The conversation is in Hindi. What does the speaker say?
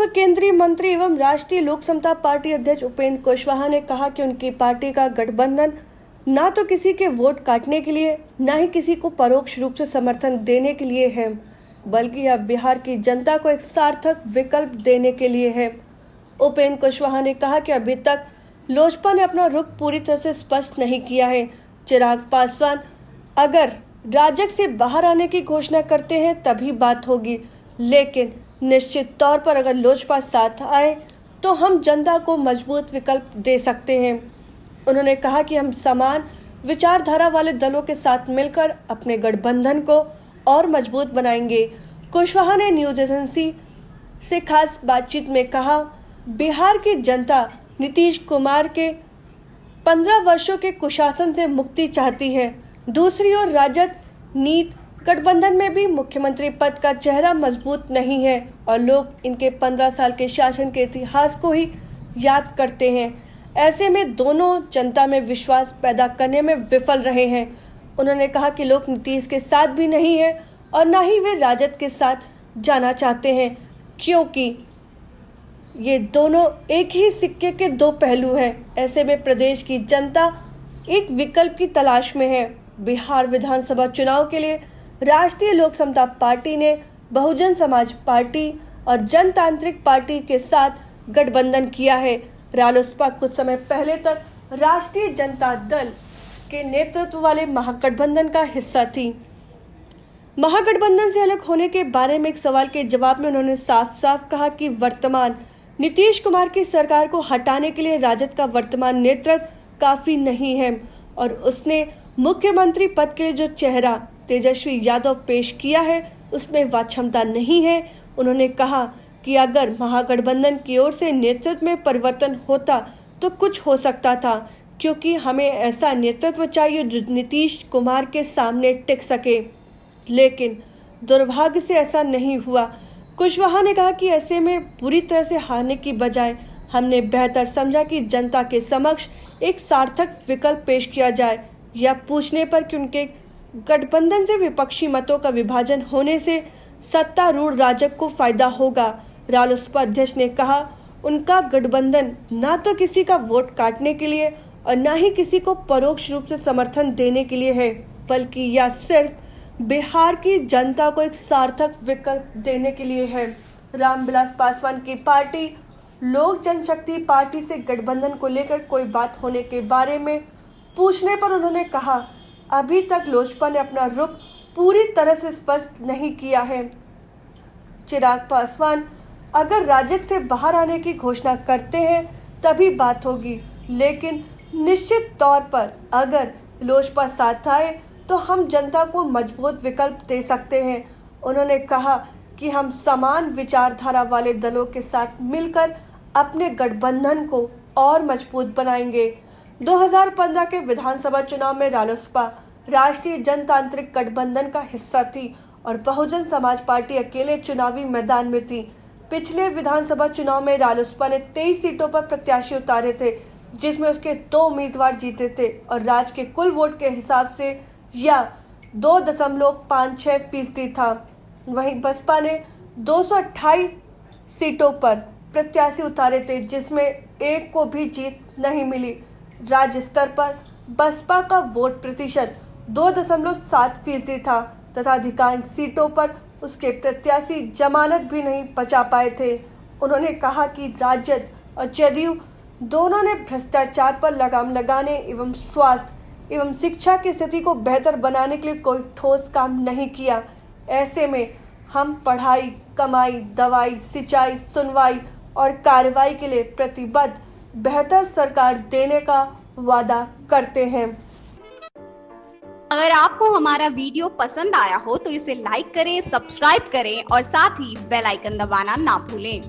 पूर्व केंद्रीय मंत्री एवं राष्ट्रीय लोक समता पार्टी अध्यक्ष उपेंद्र कुशवाहा ने कहा कि उनकी पार्टी का गठबंधन ना तो किसी के वोट काटने के लिए, ना ही किसी को परोक्ष रूप से समर्थन देने के लिए है, बल्कि यह बिहार की जनता को एक सार्थक विकल्प देने के लिए है। उपेंद्र कुशवाहा ने कहा कि अभी तक लोजपा ने अपना रुख पूरी तरह से स्पष्ट नहीं किया है। चिराग पासवान अगर राजग से बाहर आने की घोषणा करते हैं तभी बात होगी, लेकिन निश्चित तौर पर अगर लोजपा साथ आए तो हम जनता को मजबूत विकल्प दे सकते हैं। उन्होंने कहा कि हम समान विचारधारा वाले दलों के साथ मिलकर अपने गठबंधन को और मजबूत बनाएंगे। कुशवाहा ने न्यूज एजेंसी से खास बातचीत में कहा, बिहार की जनता नीतीश कुमार के 15 वर्षों के कुशासन से मुक्ति चाहती है। दूसरी ओर राजद नीत गठबंधन में भी मुख्यमंत्री पद का चेहरा मजबूत नहीं है और लोग इनके 15 साल के शासन के इतिहास को ही याद करते हैं। ऐसे में दोनों जनता में विश्वास पैदा करने में विफल रहे हैं। उन्होंने कहा कि लोग नीतीश के साथ भी नहीं है और ना ही वे राजद के साथ जाना चाहते हैं, क्योंकि ये दोनों एक ही सिक्के के दो पहलू हैं। ऐसे में प्रदेश की जनता एक विकल्प की तलाश में है। बिहार विधानसभा चुनाव के लिए राष्ट्रीय लोक समता पार्टी ने बहुजन समाज पार्टी और जनतांत्रिक पार्टी के साथ गठबंधन किया है। रालोसपा कुछ समय पहले तक राष्ट्रीय जनता दल के नेतृत्व वाले महागठबंधन का हिस्सा थी। महागठबंधन से अलग होने के बारे में एक सवाल के जवाब में उन्होंने साफ साफ कहा कि वर्तमान नीतीश कुमार की सरकार को हटाने के लिए राजद का वर्तमान नेतृत्व काफी नहीं है और उसने मुख्यमंत्री पद के लिए जो चेहरा तेजस्वी यादव पेश किया है उसमें वह क्षमता नहीं है। उन्होंने कहा कि अगर महागठबंधन की ओर से नेतृत्व में परिवर्तन होता तो कुछ हो सकता था, क्योंकि हमें ऐसा नेतृत्व चाहिए जो नीतीश कुमार के सामने टिक सके, लेकिन दुर्भाग्य से ऐसा नहीं हुआ। कुशवाहा ने कहा कि ऐसे में पूरी तरह से हारने की बजाय हमने बेहतर समझा कि जनता के समक्ष एक सार्थक विकल्प पेश किया जाए। यह पूछने पर कि उनके गठबंधन से विपक्षी मतों का विभाजन होने से सत्तारूढ़ राजग को फायदा होगा, रालोसपा अध्यक्ष ने कहा उनका गठबंधन ना तो किसी का वोट काटने के लिए और ना ही किसी को परोक्ष रूप से समर्थन देने के लिए है, बल्कि यह सिर्फ बिहार की जनता को एक सार्थक विकल्प देने के लिए है। रामविलास पासवान की पार्टी लोक जनशक्ति पार्टी से गठबंधन को लेकर कोई बात होने के बारे में पूछने पर उन्होंने कहा, अभी तक लोजपा ने अपना रुख पूरी तरह से स्पष्ट नहीं किया है। चिराग पासवान अगर राजग से बाहर आने की घोषणा करते हैं तभी बात होगी, लेकिन निश्चित तौर पर अगर लोजपा साथ आए तो हम जनता को मजबूत विकल्प दे सकते हैं। उन्होंने कहा कि हम समान विचारधारा वाले दलों के साथ मिलकर अपने गठबंधन को और मजबूत बनाएंगे। 2015 के विधानसभा चुनाव में रालोसपा राष्ट्रीय जनतांत्रिक गठबंधन का हिस्सा थी और बहुजन समाज पार्टी अकेले चुनावी मैदान में थी। पिछले विधानसभा चुनाव में रालोसपा ने 23 सीटों पर प्रत्याशी उतारे थे, जिसमें उसके 2 उम्मीदवार जीते थे और राज्य के कुल वोट के हिसाब से यह 2.56% था। वहीं बसपा ने 228 सीटों पर प्रत्याशी उतारे थे, जिसमें एक को भी जीत नहीं मिली। राज्य स्तर पर बसपा का वोट प्रतिशत 2.7% था तथा अधिकांश सीटों पर उसके प्रत्याशी जमानत भी नहीं बचा पाए थे। उन्होंने कहा कि राजद और जदयू दोनों ने भ्रष्टाचार पर लगाम लगाने एवं स्वास्थ्य एवं शिक्षा की स्थिति को बेहतर बनाने के लिए कोई ठोस काम नहीं किया। ऐसे में हम पढ़ाई, कमाई, दवाई, सिंचाई, सुनवाई और कार्रवाई के लिए प्रतिबद्ध बेहतर सरकार देने का वादा करते हैं। अगर आपको हमारा वीडियो पसंद आया हो तो इसे लाइक करें, सब्सक्राइब करें और साथ ही बेल आइकन दबाना ना भूलें।